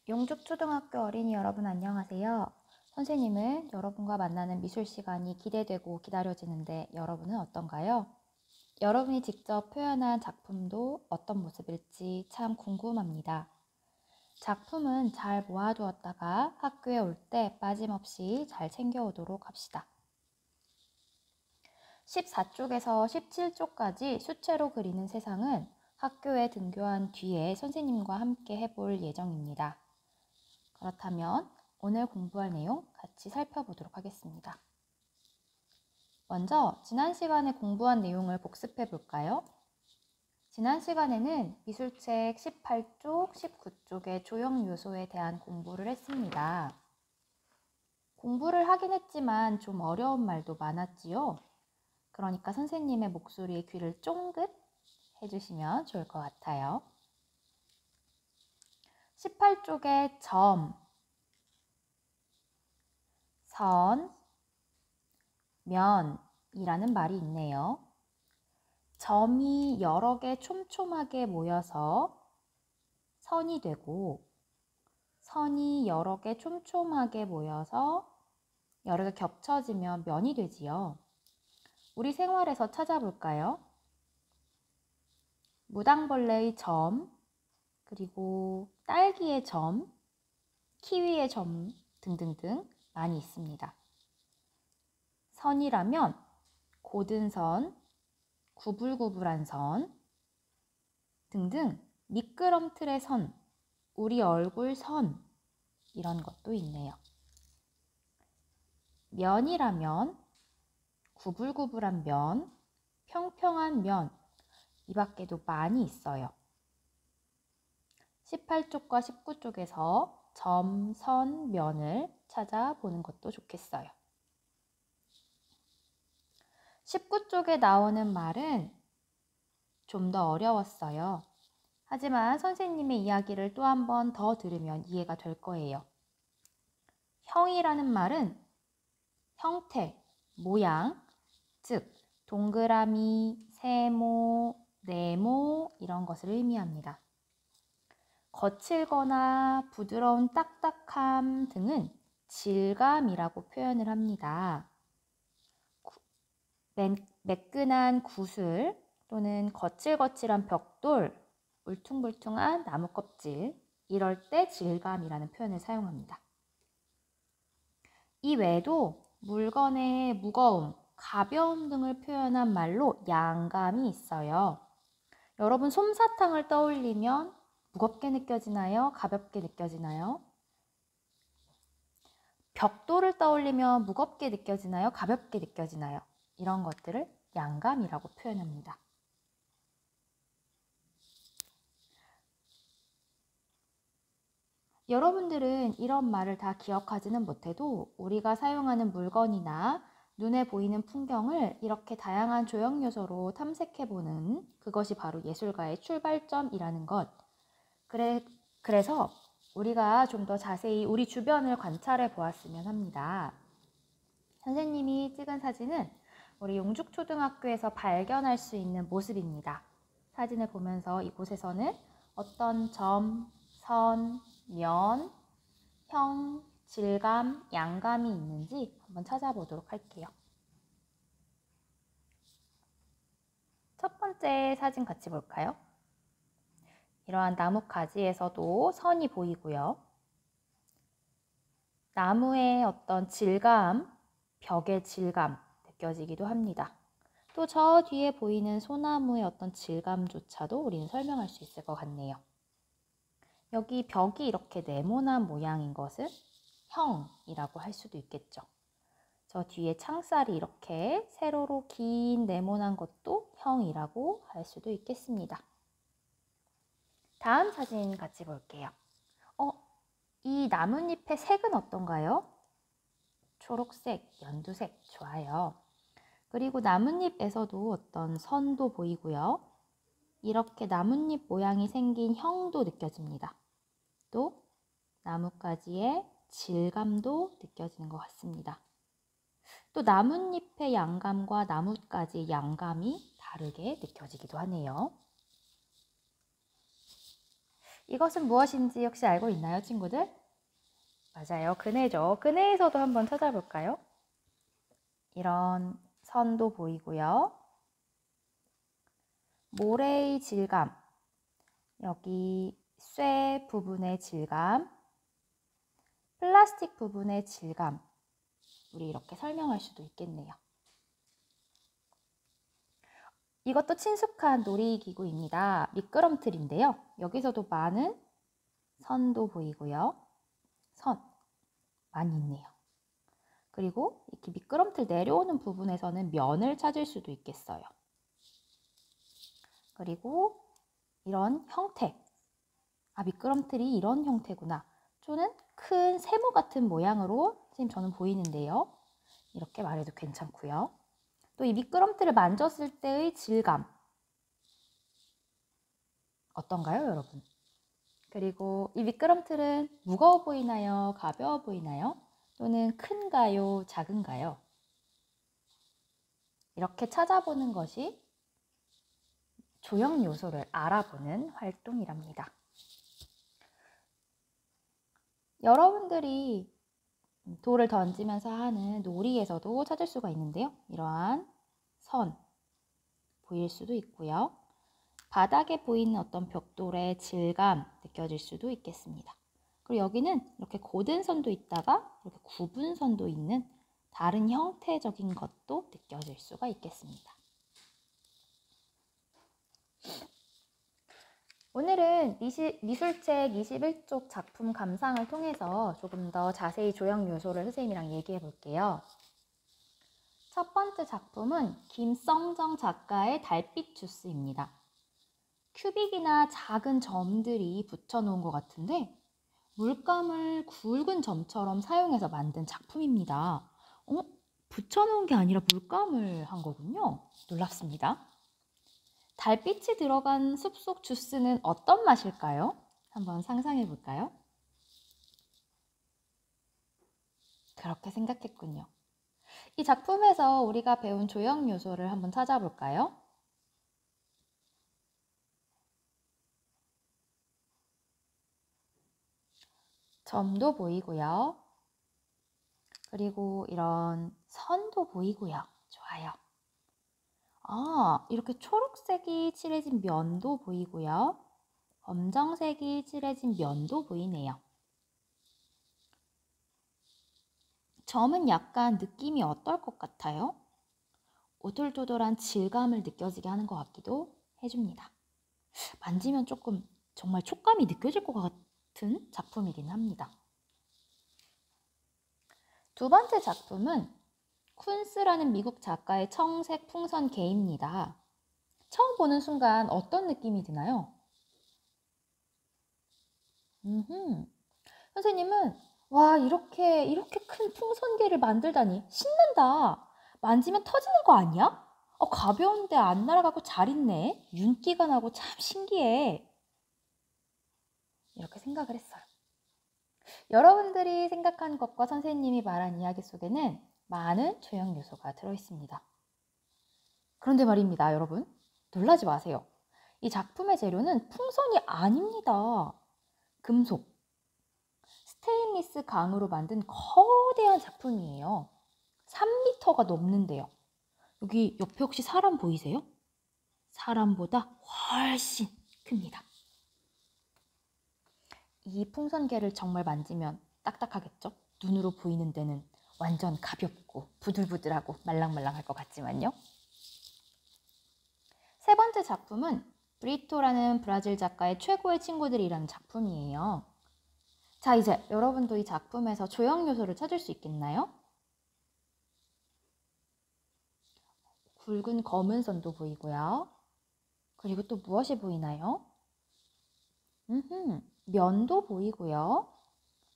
용죽초등학교 어린이 여러분 안녕하세요. 선생님은 여러분과 만나는 미술 시간이 기대되고 기다려지는데 여러분은 어떤가요? 여러분이 직접 표현한 작품도 어떤 모습일지 참 궁금합니다. 작품은 잘 모아두었다가 학교에 올 때 빠짐없이 잘 챙겨오도록 합시다. 14쪽에서 17쪽까지 수채로 그리는 세상은 학교에 등교한 뒤에 선생님과 함께 해볼 예정입니다. 그렇다면 오늘 공부할 내용 같이 살펴보도록 하겠습니다. 먼저 지난 시간에 공부한 내용을 복습해 볼까요? 지난 시간에는 미술책 18쪽, 19쪽의 조형 요소에 대한 공부를 했습니다. 공부를 하긴 했지만 좀 어려운 말도 많았지요? 그러니까 선생님의 목소리에 귀를 쫑긋 해주시면 좋을 것 같아요. 18쪽에 점, 선, 면이라는 말이 있네요. 점이 여러 개 촘촘하게 모여서 선이 되고, 선이 여러 개 촘촘하게 모여서 여러 개 겹쳐지면 면이 되지요. 우리 생활에서 찾아볼까요? 무당벌레의 점, 그리고 딸기의 점, 키위의 점 등등등 많이 있습니다. 선이라면 고든 선, 구불구불한 선 등등 미끄럼틀의 선, 우리 얼굴 선 이런 것도 있네요. 면이라면 구불구불한 면, 평평한 면 이 밖에도 많이 있어요. 18쪽과 19쪽에서 점, 선, 면을 찾아보는 것도 좋겠어요. 19쪽에 나오는 말은 좀 더 어려웠어요. 하지만 선생님의 이야기를 또 한 번 더 들으면 이해가 될 거예요. 형이라는 말은 형태, 모양, 즉 동그라미, 세모, 네모 이런 것을 의미합니다. 거칠거나 부드러운 딱딱함 등은 질감이라고 표현을 합니다. 매끈한 구슬 또는 거칠거칠한 벽돌, 울퉁불퉁한 나무 껍질 이럴 때 질감이라는 표현을 사용합니다. 이 외에도 물건의 무거움, 가벼움 등을 표현한 말로 양감이 있어요. 여러분 솜사탕을 떠올리면 무겁게 느껴지나요? 가볍게 느껴지나요? 벽돌을 떠올리면 무겁게 느껴지나요? 가볍게 느껴지나요? 이런 것들을 양감이라고 표현합니다. 여러분들은 이런 말을 다 기억하지는 못해도 우리가 사용하는 물건이나 눈에 보이는 풍경을 이렇게 다양한 조형 요소로 탐색해보는 그것이 바로 예술가의 출발점이라는 것. 그래서 우리가 좀 더 자세히 우리 주변을 관찰해 보았으면 합니다. 선생님이 찍은 사진은 우리 용죽초등학교에서 발견할 수 있는 모습입니다. 사진을 보면서 이곳에서는 어떤 점, 선, 면, 형, 질감, 양감이 있는지 한번 찾아보도록 할게요. 첫 번째 사진 같이 볼까요? 이러한 나무 가지에서도 선이 보이고요. 나무의 어떤 질감, 벽의 질감 느껴지기도 합니다. 또 저 뒤에 보이는 소나무의 어떤 질감조차도 우리는 설명할 수 있을 것 같네요. 여기 벽이 이렇게 네모난 모양인 것은 형이라고 할 수도 있겠죠. 저 뒤에 창살이 이렇게 세로로 긴 네모난 것도 형이라고 할 수도 있겠습니다. 다음 사진 같이 볼게요. 이 나뭇잎의 색은 어떤가요? 초록색, 연두색 좋아요. 그리고 나뭇잎에서도 어떤 선도 보이고요. 이렇게 나뭇잎 모양이 생긴 형도 느껴집니다. 또 나뭇가지의 질감도 느껴지는 것 같습니다. 또 나뭇잎의 양감과 나뭇가지의 양감이 다르게 느껴지기도 하네요. 이것은 무엇인지 혹시 알고 있나요, 친구들? 맞아요. 그네죠. 그네에서도 한번 찾아볼까요? 이런 선도 보이고요. 모래의 질감, 여기 쇠 부분의 질감, 플라스틱 부분의 질감, 우리 이렇게 설명할 수도 있겠네요. 이것도 친숙한 놀이기구입니다. 미끄럼틀인데요. 여기서도 많은 선도 보이고요. 선, 많이 있네요. 그리고 이렇게 미끄럼틀 내려오는 부분에서는 면을 찾을 수도 있겠어요. 그리고 이런 형태, 미끄럼틀이 이런 형태구나. 또는 큰 세모 같은 모양으로 선생님 저는 보이는데요. 이렇게 말해도 괜찮고요. 또 이 미끄럼틀을 만졌을 때의 질감 어떤가요, 여러분? 그리고 이 미끄럼틀은 무거워 보이나요? 가벼워 보이나요? 또는 큰가요? 작은가요? 이렇게 찾아보는 것이 조형 요소를 알아보는 활동이랍니다. 여러분들이 돌을 던지면서 하는 놀이에서도 찾을 수가 있는데요. 이러한 선 보일 수도 있고요. 바닥에 보이는 어떤 벽돌의 질감 느껴질 수도 있겠습니다. 그리고 여기는 이렇게 고든 선도 있다가 이렇게 굽은 선도 있는 다른 형태적인 것도 느껴질 수가 있겠습니다. 오늘은 미술책 21쪽 작품 감상을 통해서 조금 더 자세히 조형 요소를 선생님이랑 얘기해 볼게요. 첫 번째 작품은 김성정 작가의 달빛 주스입니다. 큐빅이나 작은 점들이 붙여놓은 것 같은데 물감을 굵은 점처럼 사용해서 만든 작품입니다. 붙여놓은 게 아니라 물감을 한 거군요. 놀랍습니다. 달빛이 들어간 숲속 주스는 어떤 맛일까요? 한번 상상해 볼까요? 그렇게 생각했군요. 이 작품에서 우리가 배운 조형 요소를 한번 찾아볼까요? 점도 보이고요. 그리고 이런 선도 보이고요. 좋아요. 이렇게 초록색이 칠해진 면도 보이고요. 검정색이 칠해진 면도 보이네요. 점은 약간 느낌이 어떨 것 같아요? 오돌도돌한 질감을 느껴지게 하는 것 같기도 해줍니다. 만지면 조금 정말 촉감이 느껴질 것 같은 작품이긴 합니다. 두 번째 작품은 쿤스라는 미국 작가의 청색 풍선 개입니다. 처음 보는 순간 어떤 느낌이 드나요? 선생님은 와 이렇게 큰 풍선개를 만들다니 신난다. 만지면 터지는 거 아니야? 가벼운데 안 날아가고 잘 있네. 윤기가 나고 참 신기해. 이렇게 생각을 했어요. 여러분들이 생각한 것과 선생님이 말한 이야기 속에는 많은 조형 요소가 들어있습니다. 그런데 말입니다, 여러분. 놀라지 마세요. 이 작품의 재료는 풍선이 아닙니다. 금속, 스테인리스 강으로 만든 거대한 작품이에요. 3m가 넘는데요. 여기 옆에 혹시 사람 보이세요? 사람보다 훨씬 큽니다. 이 풍선개를 정말 만지면 딱딱하겠죠? 눈으로 보이는 데는 완전 가볍고 부들부들하고 말랑말랑할 것 같지만요. 세 번째 작품은 브리토라는 브라질 작가의 최고의 친구들이라는 작품이에요. 자, 이제 여러분도 이 작품에서 조형 요소를 찾을 수 있겠나요? 굵은 검은 선도 보이고요. 그리고 또 무엇이 보이나요? 면도 보이고요.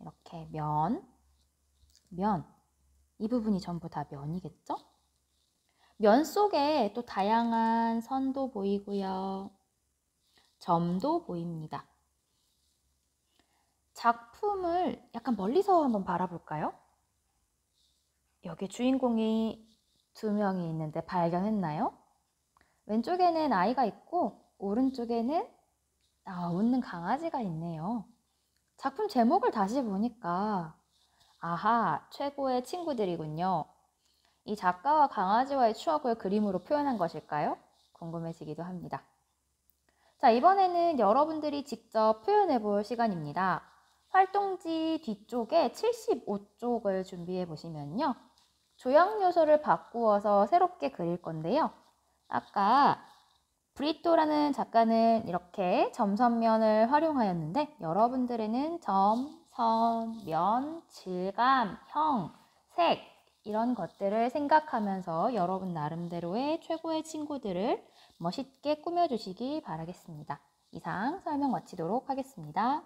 이렇게 면. 이 부분이 전부 다 면이겠죠? 면 속에 또 다양한 선도 보이고요. 점도 보입니다. 작품을 약간 멀리서 한번 바라볼까요? 여기 주인공이 2명이 있는데 발견했나요? 왼쪽에는 아이가 있고 오른쪽에는 웃는 강아지가 있네요. 작품 제목을 다시 보니까 아하, 최고의 친구들이군요. 이 작가와 강아지와의 추억을 그림으로 표현한 것일까요? 궁금해지기도 합니다. 자, 이번에는 여러분들이 직접 표현해 볼 시간입니다. 활동지 뒤쪽에 75쪽을 준비해 보시면요. 조형 요소를 바꾸어서 새롭게 그릴 건데요. 아까 브리또라는 작가는 이렇게 점선면을 활용하였는데 여러분들에는 점, 선, 면, 질감, 형, 색 이런 것들을 생각하면서 여러분 나름대로의 최고의 친구들을 멋있게 꾸며주시기 바라겠습니다. 이상 설명 마치도록 하겠습니다.